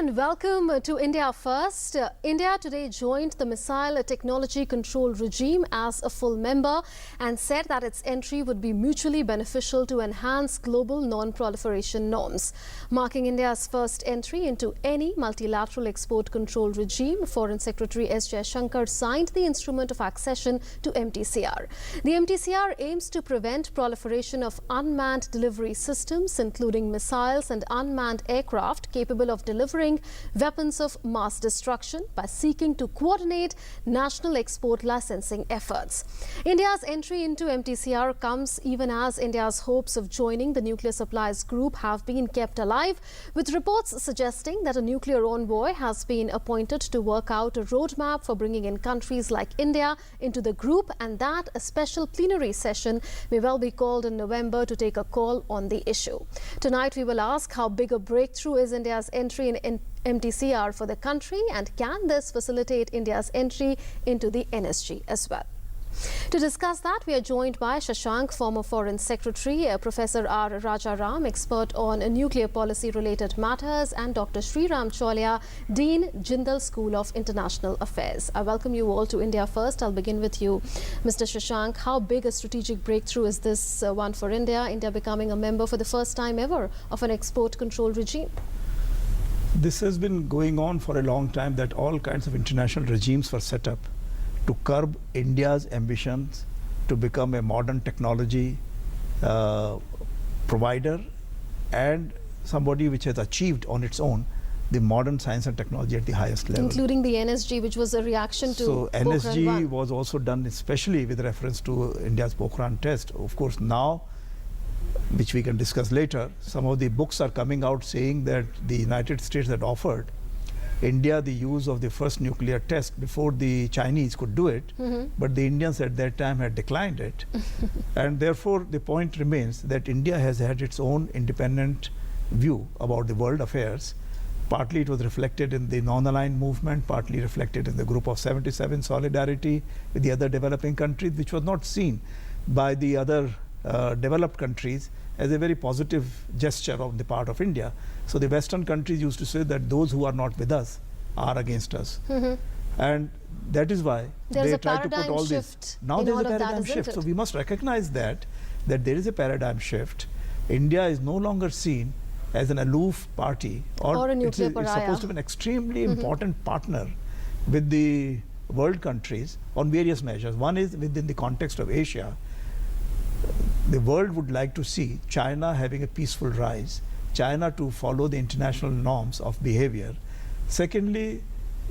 and welcome to India First. India today joined the Missile Technology Control Regime as a full member and said that its entry would be mutually beneficial to enhance global non-proliferation norms. Marking India's first entry into any multilateral export control regime, Foreign Secretary S. Jaishankar signed the instrument of accession to MTCR. The MTCR aims to prevent proliferation of unmanned delivery systems, including missiles and unmanned aircraft capable of delivering weapons of mass destruction by seeking to coordinate national export licensing efforts. India's entry into MTCR comes even as India's hopes of joining the nuclear supplies group have been kept alive, with reports suggesting that a nuclear envoy has been appointed to work out a roadmap for bringing in countries like India into the group, and that a special plenary session may well be called in November to take a call on the issue. Tonight we will ask how big a breakthrough is India's entry in MTCR for the country, and can this facilitate India's entry into the NSG as well? To discuss that, we are joined by Shashank, former Foreign Secretary, Professor R. Rajaram, expert on nuclear policy-related matters, and Dr. Sriram Cholia, Dean, Jindal School of International Affairs. I welcome you all to India First. I'll begin with you, Mr. Shashank. How big a strategic breakthrough is this one for India? India becoming a member for the first time ever of an export control regime. This has been going on for a long time, that all kinds of international regimes were set up to curb India's ambitions to become a modern technology provider and somebody which has achieved on its own the modern science and technology at the highest level. Including the NSG, which was a reaction to So NSG 1. was also done especially with reference to India's Pokhran test. Of course, now, which we can discuss later, some of the books are coming out saying that the United States had offered India the use of the first nuclear test before the Chinese could do it, but the Indians at that time had declined it. And therefore, the point remains that India has had its own independent view about the world affairs. Partly it was reflected in the non-aligned movement, partly reflected in the Group of 77 solidarity with the other developing countries, which was not seen by the other developed countries as a very positive gesture on the part of India. So the Western countries used to say that those who are not with us are against us. And that is why they try to put all this. Now there is a paradigm shift. So we must recognize that there is a paradigm shift. India is no longer seen as an aloof party or a nuclear pariah. It's supposed to be an extremely important partner with the world countries on various measures. One is within the context of Asia. The world would like to see China having a peaceful rise, China to follow the international norms of behavior. Secondly,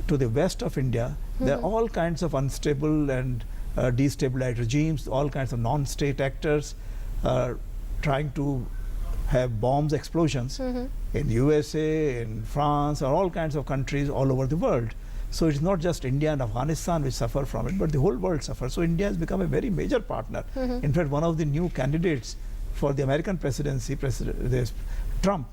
to the west of India, there are all kinds of unstable and destabilized regimes, all kinds of non-state actors trying to have bombs explosions in USA, in France, or all kinds of countries all over the world. So it's not just India and Afghanistan which suffer from it, but the whole world suffers. So India has become a very major partner. In fact, one of the new candidates for the American presidency, Trump,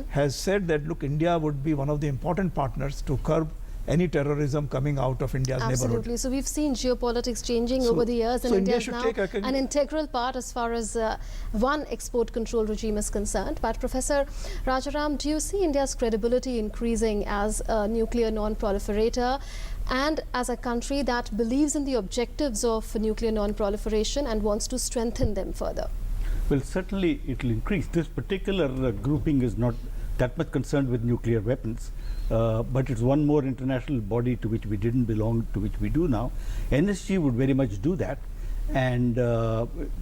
has said that, look, India would be one of the important partners to curb any terrorism coming out of India's neighborhood. Absolutely. So we've seen geopolitics changing over the years, and India is now an integral part as far as one export control regime is concerned. But Professor Rajaram, do you see India's credibility increasing as a nuclear non-proliferator and as a country that believes in the objectives of nuclear non-proliferation and wants to strengthen them further? Well, certainly it will increase. This particular grouping is not that much concerned with nuclear weapons. But it's one more international body to which we didn't belong, to which we do now. NSG would very much do that, and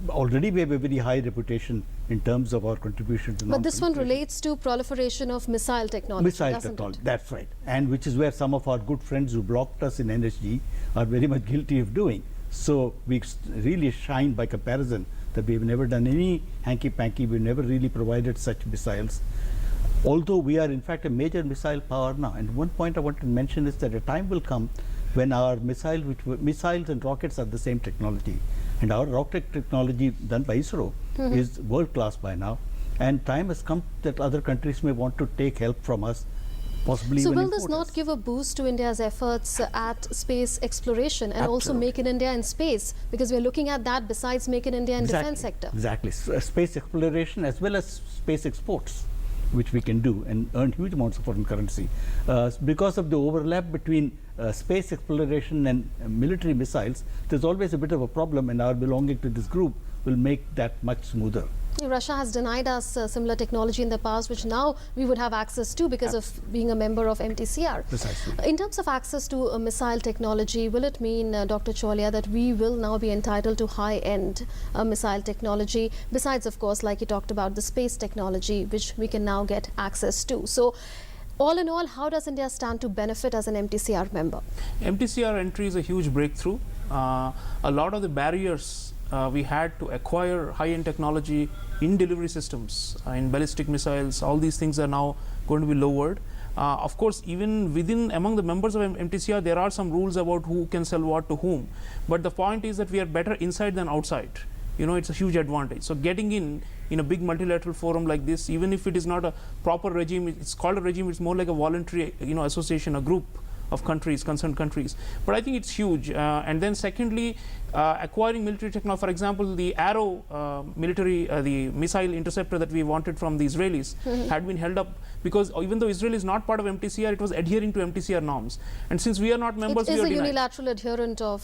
already we have a very high reputation in terms of our contribution to But this one relates to proliferation of missile technology, Missile technology, that's right, and which is where some of our good friends who blocked us in NSG are very much guilty of doing. So we really shine by comparison that we've never done any hanky-panky, we've never really provided such missiles. Although we are in fact a major missile power now. And one point I want to mention is that a time will come when our missiles and rockets are the same technology. And our rocket technology done by ISRO is world class by now. And time has come that other countries may want to take help from us, possibly so even will this not give a boost to India's efforts at space exploration and also Make in India in space? Because we're looking at that besides Make in India in defense sector. Exactly. So, space exploration as well as space exports. which we can do and earn huge amounts of foreign currency. Because of the overlap between space exploration and military missiles, there's always a bit of a problem, and our belonging to this group will make that much smoother. Russia has denied us similar technology in the past, which now we would have access to because of being a member of MTCR. Precisely. In terms of access to missile technology, will it mean, Dr. Cholia, that we will now be entitled to high-end missile technology, besides, of course, like you talked about, the space technology, which we can now get access to? So, all in all, how does India stand to benefit as an MTCR member? MTCR entry is a huge breakthrough. A lot of the barriers we had to acquire high-end technology in delivery systems, in ballistic missiles, all these things are now going to be lowered. Of course, even among the members of MTCR, there are some rules about who can sell what to whom. But the point is that we are better inside than outside. It's a huge advantage. So getting in a big multilateral forum like this, even if it is not a proper regime, it's called a regime, it's more like a voluntary, association, a group of countries, concerned countries. But I think it's huge. And then secondly, acquiring military technology, for example, the Arrow the missile interceptor that we wanted from the Israelis had been held up because even though Israel is not part of MTCR, it was adhering to MTCR norms. And since we are not members, it is we are a denied. unilateral adherent of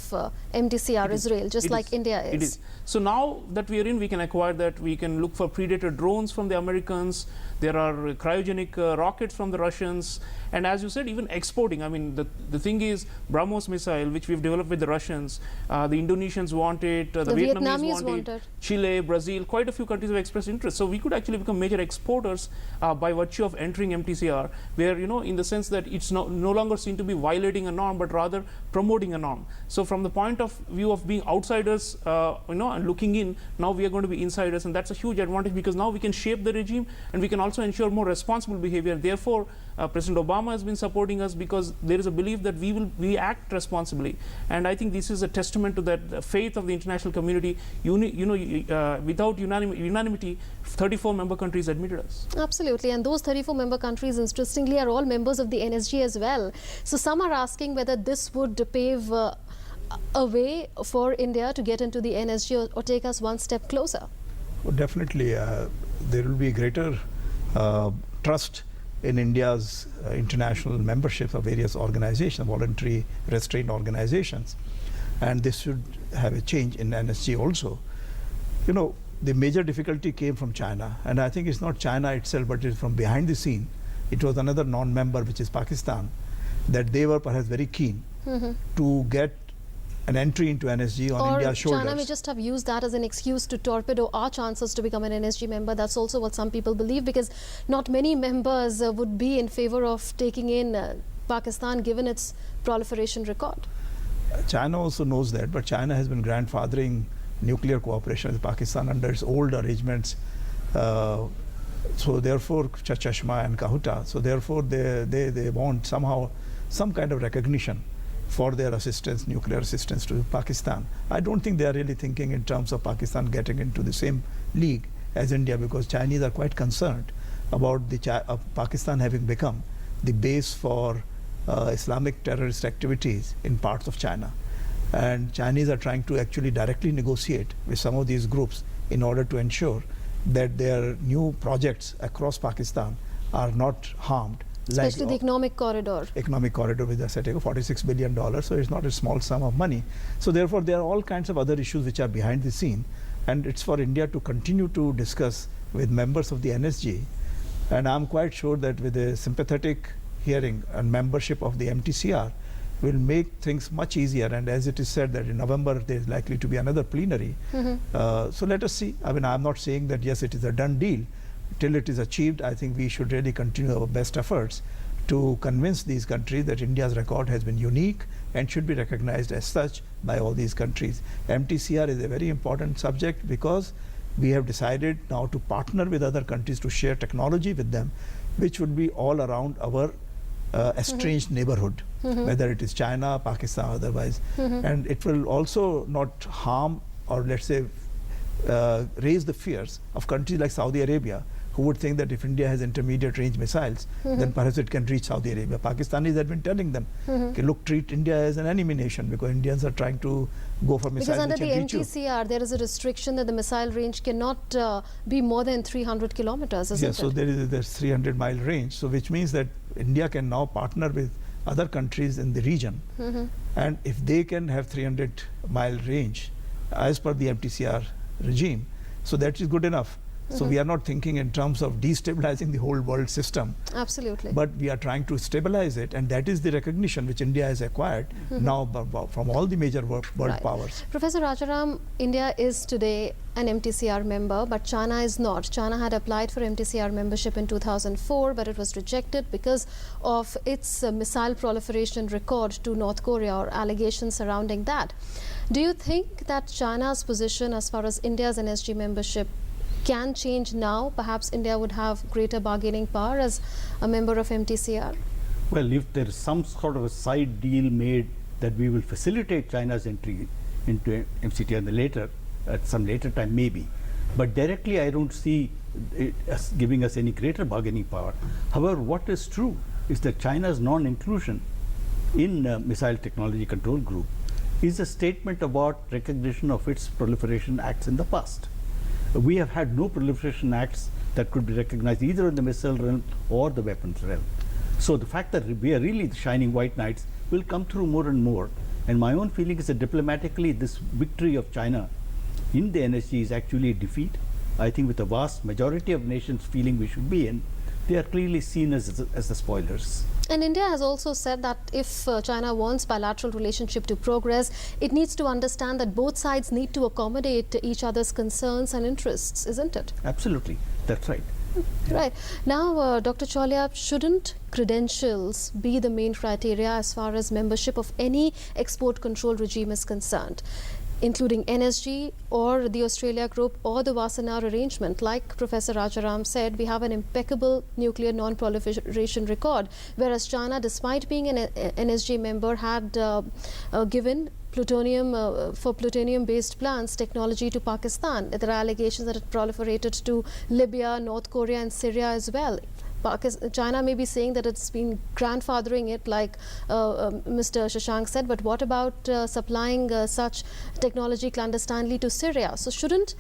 MTCR, Israel, just like India is. It is. So now that we are in, we can acquire that. We can look for Predator drones from the Americans. There are cryogenic rockets from the Russians. And as you said, even exporting. I mean, the thing is, BrahMos missile, which we've developed with the Russians, the Indonesians want it, the Vietnamese want it, Chile, Brazil, quite a few countries have expressed interest. So we could actually become major exporters by virtue of entering MTCR, where, in the sense that it's no longer seen to be violating a norm, but rather promoting a norm. So from the point of view of being outsiders, and looking in, now we are going to be insiders, and that's a huge advantage because now we can shape the regime and we can also ensure more responsible behavior. Therefore, President Obama has been supporting us because there is a belief that we act responsibly, and I think this is a testament to that faith of the international community. Without unanimity, 34 member countries admitted us. Absolutely, and those 34 member countries, interestingly, are all members of the NSG as well. So some are asking whether this would pave a way for India to get into the NSG or take us one step closer. Well, definitely, there will be greater trust in India's international membership of various organizations, voluntary restraint organizations, and this should have a change in NSG also. The major difficulty came from China, and I think it's not China itself, but it's from behind the scene. It was another non-member, which is Pakistan, that they were perhaps very keen to get an entry into NSG on India's shoulders. China may just have used that as an excuse to torpedo our chances to become an NSG member. That's also what some people believe, because not many members would be in favor of taking in Pakistan, given its proliferation record. China also knows that, but China has been grandfathering nuclear cooperation with Pakistan under its old arrangements. So therefore, Chashma and Kahuta. So therefore, they want somehow some kind of recognition for their assistance, nuclear assistance to Pakistan. I don't think they are really thinking in terms of Pakistan getting into the same league as India, because Chinese are quite concerned about Pakistan having become the base for Islamic terrorist activities in parts of China. And Chinese are trying to actually directly negotiate with some of these groups in order to ensure that their new projects across Pakistan are not harmed. Especially the economic corridor. Economic corridor with a setting of $46 billion, so it's not a small sum of money. So therefore, there are all kinds of other issues which are behind the scene, and it's for India to continue to discuss with members of the NSG. And I'm quite sure that with a sympathetic hearing and membership of the MTCR will make things much easier. And as it is said that in November there is likely to be another plenary. So let us see. I mean, I'm not saying that yes, it is a done deal. Till it is achieved, I think we should really continue our best efforts to convince these countries that India's record has been unique and should be recognized as such by all these countries. MTCR is a very important subject because we have decided now to partner with other countries to share technology with them, which would be all around our estranged neighborhood, whether it is China, Pakistan, or otherwise. And it will also not harm or, let's say, raise the fears of countries like Saudi Arabia, who would think that if India has intermediate range missiles, then perhaps it can reach Saudi Arabia. Pakistanis have been telling them, okay, look, treat India as an enemy nation, because Indians are trying to go for missiles Because under which the can reach you. MTCR, there is a restriction that the missile range cannot be more than 300 kilometers, isn't Yes, so it? there is this 300-mile range, so which means that India can now partner with other countries in the region, and if they can have 300-mile range as per the MTCR regime, so that is good enough. So we are not thinking in terms of destabilizing the whole world system, Absolutely. but we are trying to stabilize it, and that is the recognition which India has acquired now from all the major world Right. powers. Professor Rajaram, India is today an MTCR member, but China is not. China had applied for MTCR membership in 2004, but it was rejected because of its missile proliferation record to North Korea, or allegations surrounding that. Do you think that China's position as far as India's NSG membership can change now? Perhaps India would have greater bargaining power as a member of MTCR? Well, if there is some sort of a side deal made that we will facilitate China's entry into MCTR at some later time, maybe. But directly, I don't see it as giving us any greater bargaining power. However, what is true is that China's non-inclusion in Missile Technology Control Group is a statement about recognition of its proliferation acts in the past. We have had no proliferation acts that could be recognized either in the missile realm or the weapons realm. So the fact that we are really the shining white knights will come through more and more. And my own feeling is that diplomatically, this victory of China in the NSG is actually a defeat. I think with the vast majority of nations feeling we should be in, they are clearly seen as the spoilers. And India has also said that if China wants bilateral relationship to progress, it needs to understand that both sides need to accommodate each other's concerns and interests, isn't it? Absolutely, that's right. Right. Now, Dr. Cholia, shouldn't credentials be the main criteria as far as membership of any export control regime is concerned, including NSG or the Australia Group or the Wassenaar arrangement? Like Professor Rajaram said, we have an impeccable nuclear non-proliferation record, whereas China, despite being an NSG member, had given plutonium for plutonium-based plants technology to Pakistan. There are allegations that it proliferated to Libya, North Korea and Syria as well. China may be saying that it's been grandfathering it, like Mr. Shashank said, but what about supplying such technology clandestinely to Syria? So shouldn't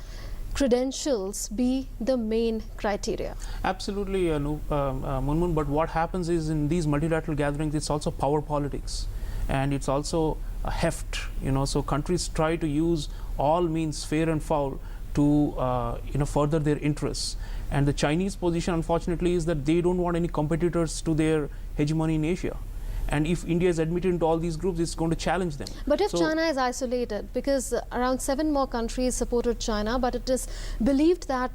credentials be the main criteria? Absolutely, Munmun, but what happens is in these multilateral gatherings, it's also power politics, and it's also a heft, so countries try to use all means fair and foul to further their interests. And the Chinese position, unfortunately, is that they don't want any competitors to their hegemony in Asia. And if India is admitted into all these groups, it's going to challenge them. But if China is isolated, because around 7 more countries supported China, but it is believed that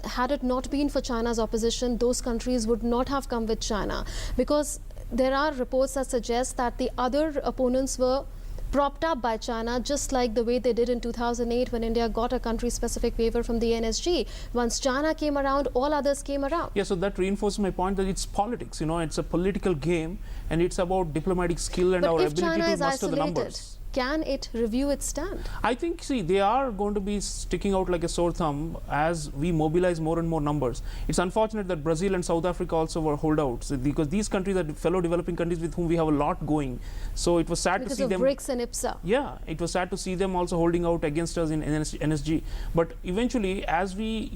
had it not been for China's opposition, those countries would not have come with China. Because there are reports that suggest that the other opponents were propped up by China, just like the way they did in 2008 when India got a country-specific waiver from the NSG. Once China came around, all others came around. Yeah, so that reinforces my point that it's politics, it's a political game, and it's about diplomatic skill and our ability to muster the numbers. Can it review its stand? I think, they are going to be sticking out like a sore thumb as we mobilize more and more numbers. It's unfortunate that Brazil and South Africa also were holdouts, because these countries are fellow developing countries with whom we have a lot going. So it was sad to see them. Because of BRICS and IPSA. Yeah, it was sad to see them also holding out against us in NSG. But eventually, as we,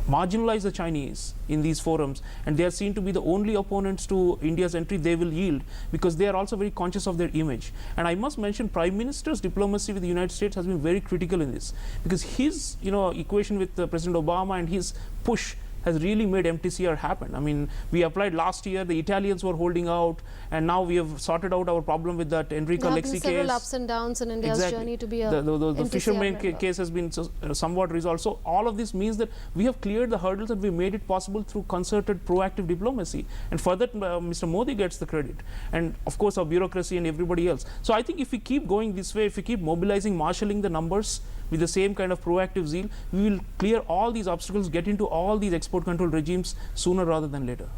marginalize the Chinese in these forums, and they are seen to be the only opponents to India's entry, they will yield, because they are also very conscious of their image. And I must mention, Prime Minister's diplomacy with the United States has been very critical in this, because his equation with President Obama and his push has really made MTCR happen. I mean, we applied last year, the Italians were holding out, and now we have sorted out our problem with that Enrico Lexi case. Several ups and downs in India's journey to be a the fisherman case has been somewhat resolved. So all of this means that we have cleared the hurdles and we made it possible through concerted, proactive diplomacy. And for that, Mr. Modi gets the credit. And of course, our bureaucracy and everybody else. So I think if we keep going this way, if we keep mobilizing, marshalling the numbers with the same kind of proactive zeal, we will clear all these obstacles, get into all these export control regimes sooner rather than later.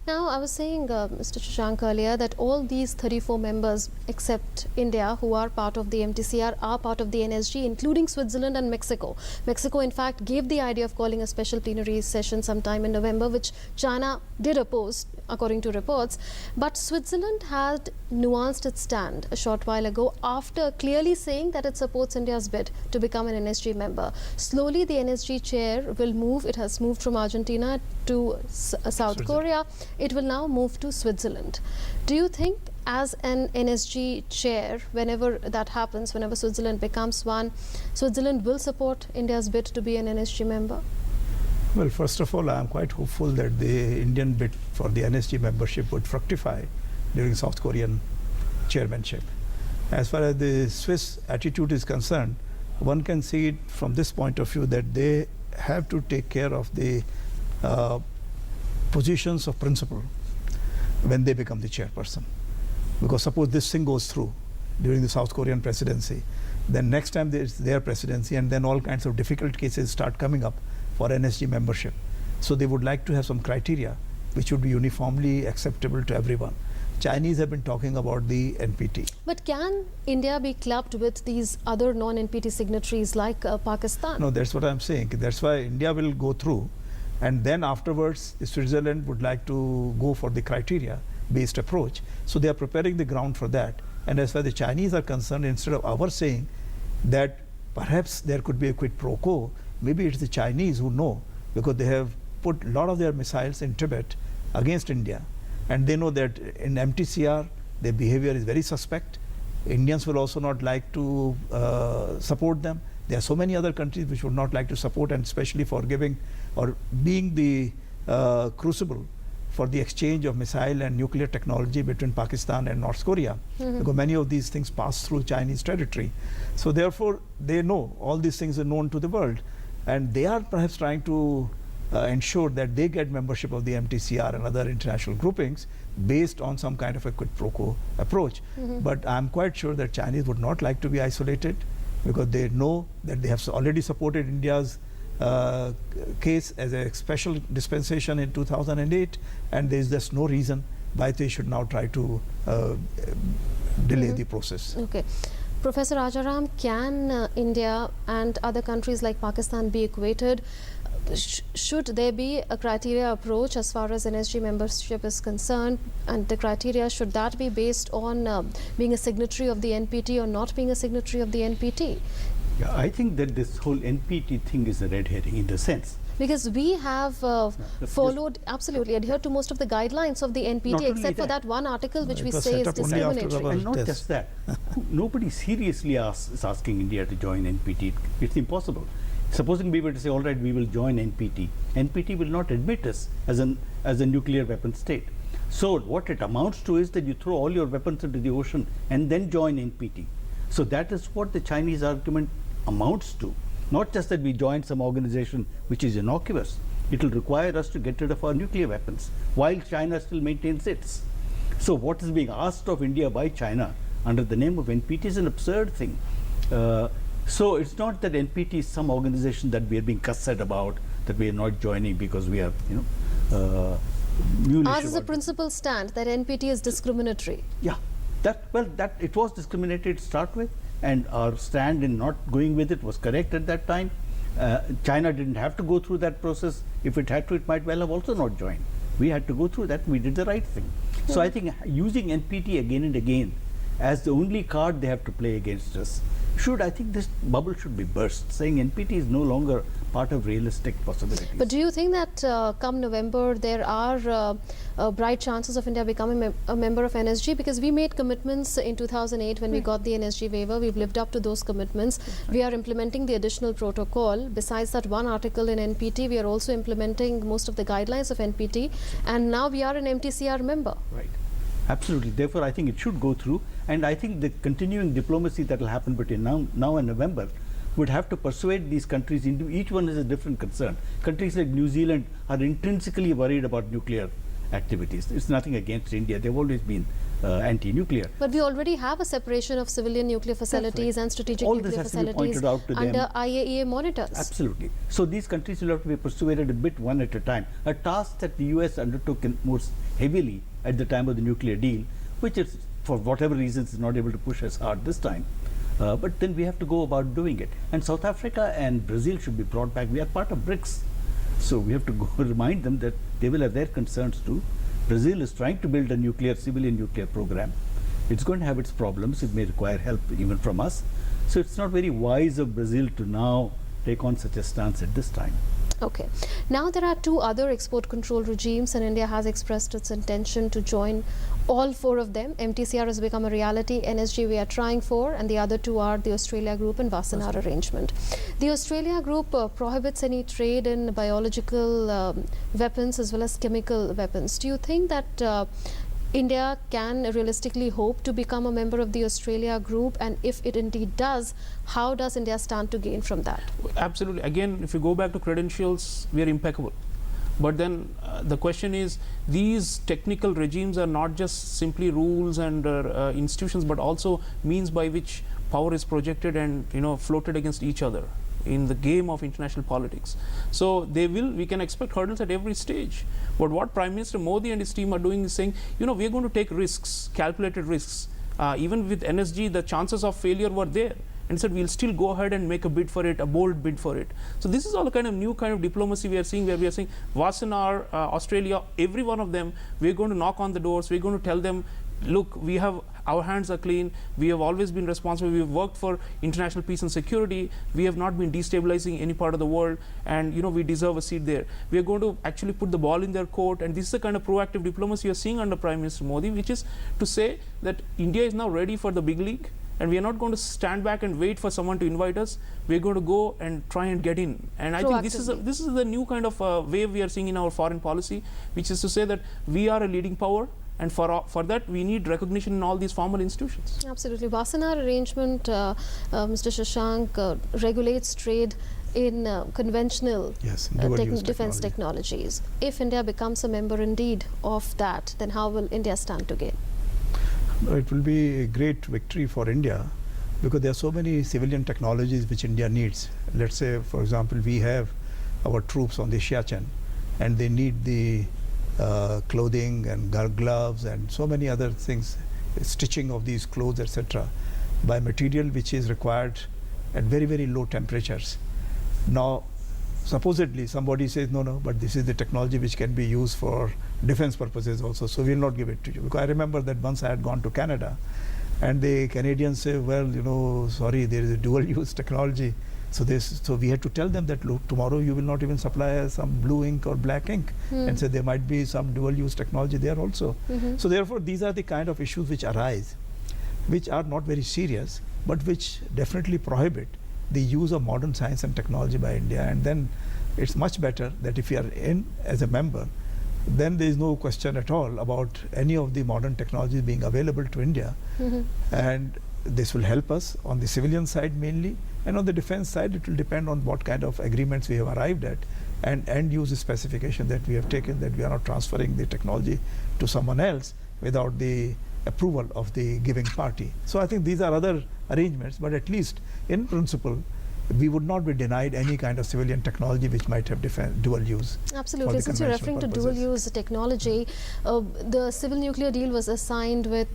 Now, I was saying, Mr. Shashank, earlier that all these 34 members, except India, who are part of the MTCR, are part of the NSG, including Switzerland and Mexico. Mexico, in fact, gave the idea of calling a special plenary session sometime in November, which China did oppose, according to reports. But Switzerland had nuanced its stand a short while ago after clearly saying that it supports India's bid to become an NSG member. Slowly, the NSG chair will move. It has moved from Argentina to South Korea. It will now move to Switzerland. Do you think, as an NSG chair, whenever that happens, whenever Switzerland becomes one, Switzerland will support India's bid to be an NSG member? Well, first of all, I am quite hopeful that the Indian bid for the NSG membership would fructify during South Korean chairmanship. As far as the Swiss attitude is concerned, one can see it from this point of view that they have to take care of the positions of principle when they become the chairperson. Because suppose this thing goes through during the South Korean presidency, then next time there's their presidency, and then all kinds of difficult cases start coming up for NSG membership. So they would like to have some criteria which would be uniformly acceptable to everyone. Chinese have been talking about the NPT. But can India be clubbed with these other non-NPT signatories like Pakistan? No, that's what I'm saying. That's why India will go through, and then afterwards Switzerland would like to go for the criteria-based approach. So they are preparing the ground for that. And as far as the Chinese are concerned, instead of our saying that perhaps there could be a quid pro quo, maybe it's the Chinese who know, because they have put a lot of their missiles in Tibet against India. And they know that in MTCR, their behavior is very suspect. Indians will also not like to support them. There are so many other countries which would not like to support, and especially for giving or being the crucible for the exchange of missile and nuclear technology between Pakistan and North Korea, because many of these things pass through Chinese territory. So therefore, they know all these things are known to the world, and they are perhaps trying to ensure that they get membership of the MTCR and other international groupings based on some kind of a quid pro quo approach. But I'm quite sure that Chinese would not like to be isolated, because they know that they have already supported India's case as a special dispensation in 2008, and there is just no reason why they should now try to delay the process. Okay. Professor Rajaram, can India and other countries like Pakistan be equated? Should there be a criteria approach as far as NSG membership is concerned, and the criteria, should that be based on being a signatory of the NPT or not being a signatory of the NPT? Yeah, I think that this whole NPT thing is a red herring in the sense. Because we have followed, absolutely adhered to most of the guidelines of the NPT, except for that one article which we say is discriminatory. And not just that, nobody seriously is asking India to join NPT. It's impossible. Supposing we were to say, all right, we will join NPT, NPT will not admit us as a nuclear weapon state. So what it amounts to is that you throw all your weapons into the ocean and then join NPT. So that is what the Chinese argument amounts to. Not just that we join some organization which is innocuous. It will require us to get rid of our nuclear weapons, while China still maintains its. So what is being asked of India by China under the name of NPT is an absurd thing. So it's not that NPT is some organization that we are being cussed about, that we are not joining because we are, Ours is a principal stand that NPT is discriminatory. Yeah, that it was discriminatory to start with, and our stand in not going with it was correct at that time. China didn't have to go through that process. If it had to, it might well have also not joined. We had to go through that. We did the right thing. So I think using NPT again and again as the only card they have to play against us, I think this bubble should be burst, saying NPT is no longer part of realistic possibilities. But do you think that come November there are bright chances of India becoming a member of NSG? Because we made commitments in 2008 when we got the NSG waiver. We've lived up to those commitments. We are implementing the additional protocol. Besides that one article in NPT, we are also implementing most of the guidelines of NPT, and now we are an MTCR member. Right. Absolutely. Therefore, I think it should go through, and I think the continuing diplomacy that will happen between now and November would have to persuade these countries into, each one has a different concern. Countries like New Zealand are intrinsically worried about nuclear activities. It's nothing against India. They've always been anti-nuclear. But we already have a separation of civilian nuclear facilities and strategic All nuclear this has to be facilities pointed out to them. under IAEA monitors. Absolutely. So these countries will have to be persuaded a bit one at a time. A task that the US undertook most heavily at the time of the nuclear deal, which is for whatever reasons is not able to push as hard this time. But then we have to go about doing it. And South Africa and Brazil should be brought back. We are part of BRICS. So we have to go remind them that they will have their concerns too. Brazil is trying to build a civilian nuclear program. It's going to have its problems. It may require help even from us. So it's not very wise of Brazil to now take on such a stance at this time. Okay. Now there are two other export control regimes, and India has expressed its intention to join all four of them. MTCR has become a reality. NSG we are trying for, and the other two are the Australia Group and Wassenaar Arrangement. The Australia Group prohibits any trade in biological weapons as well as chemical weapons. Do you think that India can realistically hope to become a member of the Australia Group, and if it indeed does, how does India stand to gain from that? Absolutely. Again, if you go back to credentials, we are impeccable. But then the question is, these technical regimes are not just simply rules and institutions, but also means by which power is projected and floated against each other in the game of international politics. So we can expect hurdles at every stage. But what Prime Minister Modi and his team are doing is saying, we are going to take risks, calculated risks. Even with NSG, the chances of failure were there. And said, we'll still go ahead and make a bid for it, a bold bid for it. So this is all the kind of new kind of diplomacy we are seeing, where we are saying, Wassenaar, Australia, every one of them, we're going to knock on the doors, we're going to tell them, look, our hands are clean, we have always been responsible, we have worked for international peace and security, we have not been destabilizing any part of the world, and we deserve a seat there. We are going to actually put the ball in their court, and this is the kind of proactive diplomacy you are seeing under Prime Minister Modi, which is to say that India is now ready for the big league, and we are not going to stand back and wait for someone to invite us. We are going to go and try and get in. And I think this is the new kind of wave we are seeing in our foreign policy, which is to say that we are a leading power, and for that we need recognition in all these formal institutions. Absolutely. Wassenaar Arrangement, Mr. Shashank, regulates trade in conventional defense technologies. If India becomes a member indeed of that, then how will India stand to gain? It will be a great victory for India, because there are so many civilian technologies which India needs. Let's say, for example, we have our troops on the Siachen, and they need the clothing and gloves and so many other things, stitching of these clothes, etc., by material which is required at very, very low temperatures. Now, supposedly somebody says, no, but this is the technology which can be used for defense purposes also, so we will not give it to you. Because I remember that once I had gone to Canada, and the Canadians say, well, sorry, there is a dual use technology. So we had to tell them that, look, tomorrow you will not even supply some blue ink or black ink, and say there might be some dual use technology there also. So therefore these are the kind of issues which arise, which are not very serious, but which definitely prohibit the use of modern science and technology by India. And then it's much better that if you are in as a member, then there is no question at all about any of the modern technologies being available to India. And this will help us on the civilian side mainly, and on the defense side it will depend on what kind of agreements we have arrived at, and use the specification that we have taken, that we are not transferring the technology to someone else without the approval of the giving party. So I think these are other arrangements, but at least in principle we would not be denied any kind of civilian technology which might have dual use. Absolutely. Since you're referring to dual use technology, the civil nuclear deal was assigned with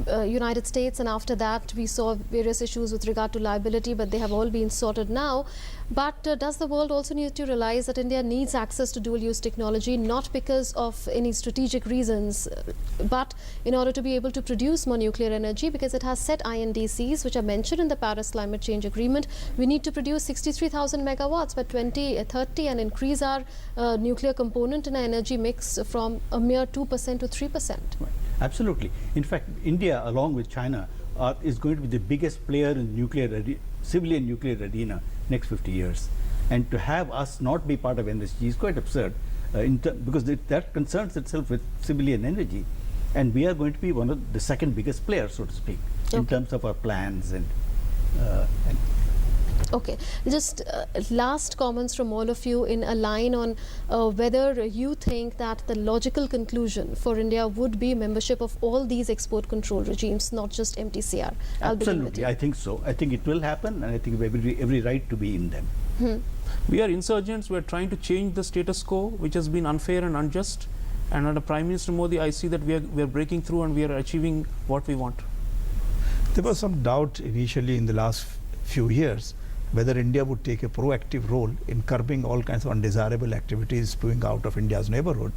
United States, and after that we saw various issues with regard to liability, but they have all been sorted now. But does the world also need to realize that India needs access to dual use technology, not because of any strategic reasons, but in order to be able to produce more nuclear energy, because it has set INDCs which are mentioned in the Paris Climate Change Agreement. We need to produce 63,000 megawatts by 2030 and increase our nuclear component in our energy mix from a mere 2% to 3%. Right. Absolutely. In fact, India, along with China, is going to be the biggest player in civilian nuclear arena next 50 years. And to have us not be part of NSG is quite absurd, because that concerns itself with civilian energy. And we are going to be one of the second biggest players, so to speak, in terms of our plans and Okay, just last comments from all of you in a line on whether you think that the logical conclusion for India would be membership of all these export control regimes, not just MTCR. I'll begin with Absolutely, you. I think so. I think it will happen, and I think we have every right to be in them. We are insurgents. We are trying to change the status quo, which has been unfair and unjust. And under Prime Minister Modi, I see that we are breaking through and we are achieving what we want. There was some doubt initially in the last few years whether India would take a proactive role in curbing all kinds of undesirable activities spewing out of India's neighborhood.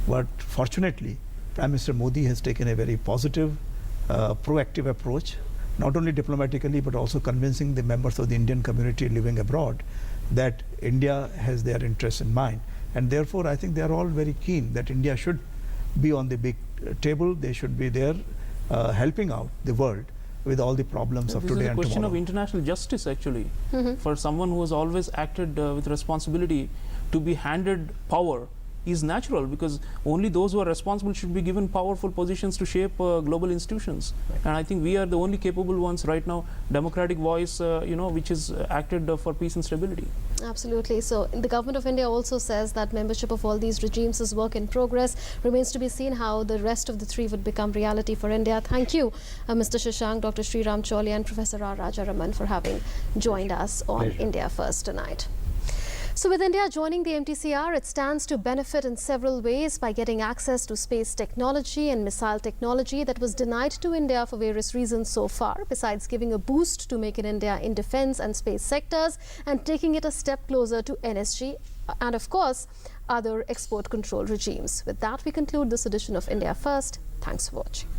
But fortunately, Prime Minister Modi has taken a very positive, proactive approach, not only diplomatically but also convincing the members of the Indian community living abroad that India has their interests in mind. And therefore, I think they are all very keen that India should be on the big table. They should be there helping out the world with all the problems of This today is a and question tomorrow. of international justice, actually, for someone who has always acted with responsibility. To be handed power is natural, because only those who are responsible should be given powerful positions to shape global institutions. And I think we are the only capable ones right now, democratic voice, which is acted for peace and stability. Absolutely. So the government of India also says that membership of all these regimes is work in progress. Remains to be seen how the rest of the three would become reality for India. Thank you, Mr. Shashank, Dr. Sriram Choli and Professor R. Rajaraman for having joined us on Pleasure. India First tonight. So with India joining the MTCR, it stands to benefit in several ways by getting access to space technology and missile technology that was denied to India for various reasons so far, besides giving a boost to Make in India in defense and space sectors and taking it a step closer to NSG and, of course, other export control regimes. With that, we conclude this edition of India First. Thanks for watching.